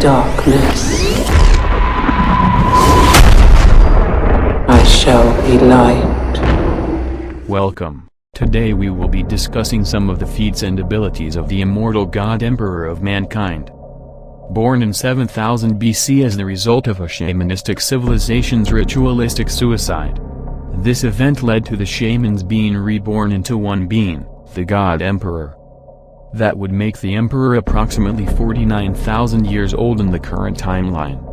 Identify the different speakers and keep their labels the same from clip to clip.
Speaker 1: darkness, I shall be light.
Speaker 2: Welcome. Today we will be discussing some of the feats and abilities of the immortal God Emperor of mankind. Born in 7000 BC as the result of a shamanistic civilization's ritualistic suicide. This event led to the shamans being reborn into one being, the God Emperor. That would make the Emperor approximately 49,000 years old in the current timeline.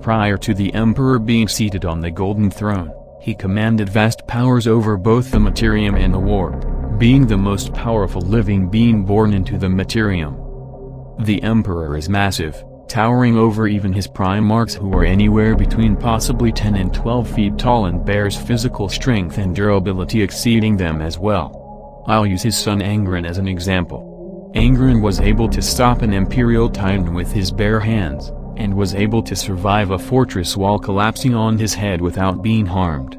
Speaker 2: Prior to the Emperor being seated on the Golden Throne, he commanded vast powers over both the Materium and the Warp, being the most powerful living being born into the Materium. The Emperor is massive, towering over even his primarchs who are anywhere between possibly 10 and 12 feet tall, and bears physical strength and durability exceeding them as well. I'll use his son Angren as an example. Angren was able to stop an Imperial Titan with his bare hands, and was able to survive a fortress wall collapsing on his head without being harmed.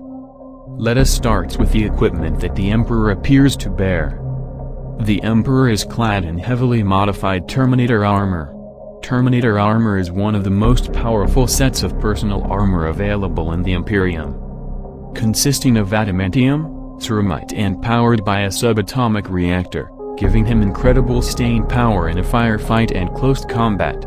Speaker 2: Let us start with the equipment that the Emperor appears to bear. The Emperor is clad in heavily modified Terminator armor. Terminator armor is one of the most powerful sets of personal armor available in the Imperium. Consisting of adamantium, ceramite, and powered by a subatomic reactor, giving him incredible staying power in a firefight and close combat.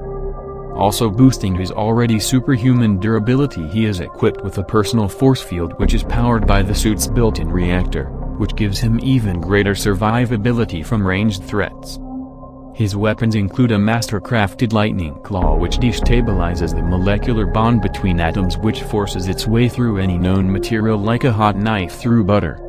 Speaker 2: Also boosting his already superhuman durability, he is equipped with a personal force field which is powered by the suit's built-in reactor, which gives him even greater survivability from ranged threats. His weapons include a master-crafted lightning claw which destabilizes the molecular bond between atoms, which forces its way through any known material like a hot knife through butter.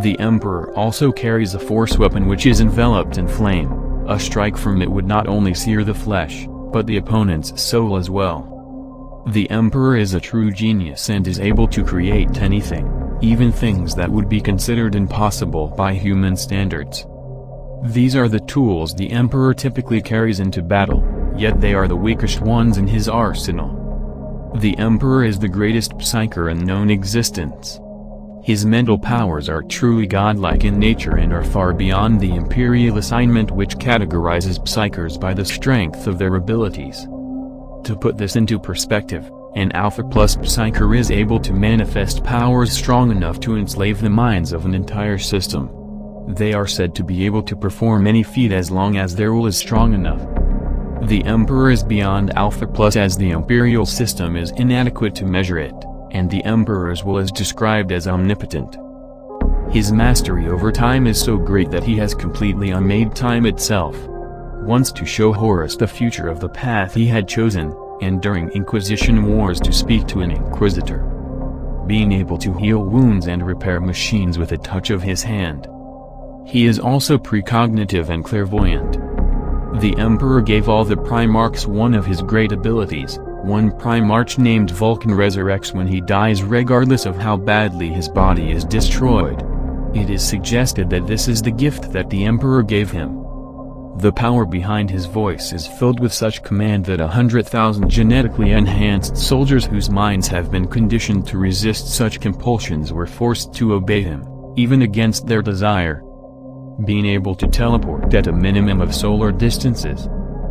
Speaker 2: The Emperor also carries a force weapon which is enveloped in flame. A strike from it would not only sear the flesh, but the opponent's soul as well. The Emperor is a true genius and is able to create anything, even things that would be considered impossible by human standards. These are the tools the Emperor typically carries into battle, yet they are the weakest ones in his arsenal. The Emperor is the greatest psyker in known existence. His mental powers are truly godlike in nature and are far beyond the imperial assignment which categorizes psykers by the strength of their abilities. To put this into perspective, an Alpha Plus psyker is able to manifest powers strong enough to enslave the minds of an entire system. They are said to be able to perform any feat as long as their will is strong enough. The Emperor is beyond Alpha Plus as the imperial system is inadequate to measure it, and the Emperor's will is described as omnipotent. His mastery over time is so great that he has completely unmade time itself. Once to show Horus the future of the path he had chosen, and during Inquisition wars to speak to an Inquisitor. Being able to heal wounds and repair machines with a touch of his hand. He is also precognitive and clairvoyant. The Emperor gave all the Primarchs one of his great abilities. One Primarch named Vulcan resurrects when he dies regardless of how badly his body is destroyed. It is suggested that this is the gift that the Emperor gave him. The power behind his voice is filled with such command that 100,000 genetically enhanced soldiers whose minds have been conditioned to resist such compulsions were forced to obey him, even against their desire. Being able to teleport at a minimum of solar distances.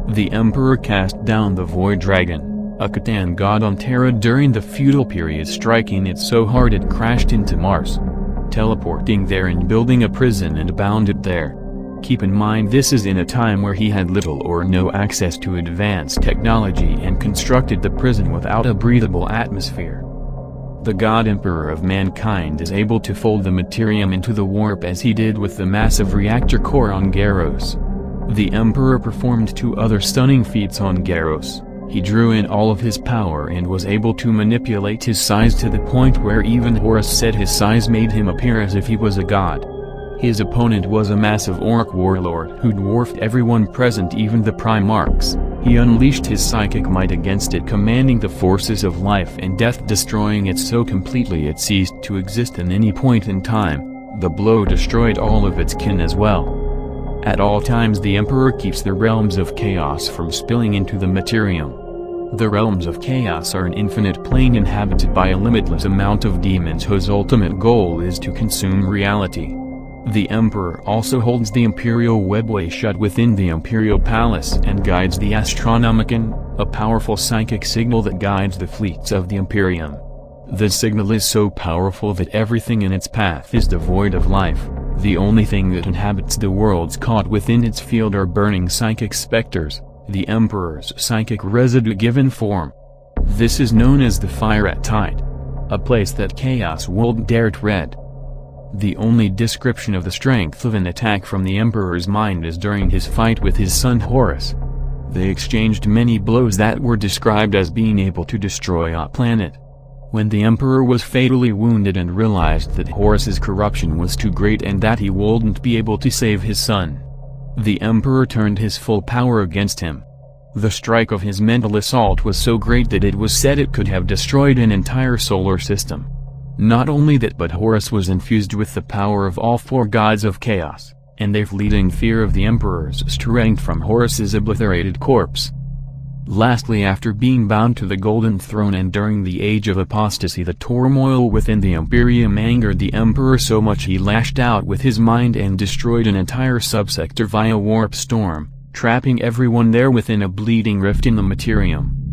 Speaker 2: The Emperor cast down the Void Dragon, a Catan god on Terra during the feudal period, striking it so hard it crashed into Mars. Teleporting there and building a prison and bound it there. Keep in mind this is in a time where he had little or no access to advanced technology and constructed the prison without a breathable atmosphere. The God Emperor of mankind is able to fold the Materium into the Warp as he did with the massive reactor core on Garros. The Emperor performed two other stunning feats on Garros. He drew in all of his power and was able to manipulate his size to the point where even Horus said his size made him appear as if he was a god. His opponent was a massive orc warlord who dwarfed everyone present, even the Primarchs. He unleashed his psychic might against it, commanding the forces of life and death, destroying it so completely it ceased to exist in any point in time. The blow destroyed all of its kin as well. At all times the Emperor keeps the realms of chaos from spilling into the Materium. The realms of chaos are an infinite plane inhabited by a limitless amount of demons whose ultimate goal is to consume reality. The Emperor also holds the imperial webway shut within the imperial palace and guides the Astronomicon, a powerful psychic signal that guides the fleets of the Imperium. The signal is so powerful that everything in its path is devoid of life. The only thing that inhabits the worlds caught within its field are burning psychic specters, the Emperor's psychic residue given form. This is known as the Fire at Tide, a place that Chaos won't dare tread. The only description of the strength of an attack from the Emperor's mind is during his fight with his son Horus. They exchanged many blows that were described as being able to destroy a planet. When the Emperor was fatally wounded and realized that Horus's corruption was too great and that he wouldn't be able to save his son, the Emperor turned his full power against him. The strike of his mental assault was so great that it was said it could have destroyed an entire solar system. Not only that, but Horus was infused with the power of all four gods of chaos, and their fleeting fear of the Emperor's strength from Horus's obliterated corpse. Lastly, after being bound to the Golden Throne and during the Age of Apostasy, the turmoil within the Imperium angered the Emperor so much he lashed out with his mind and destroyed an entire subsector via warp storm, trapping everyone there within a bleeding rift in the materium.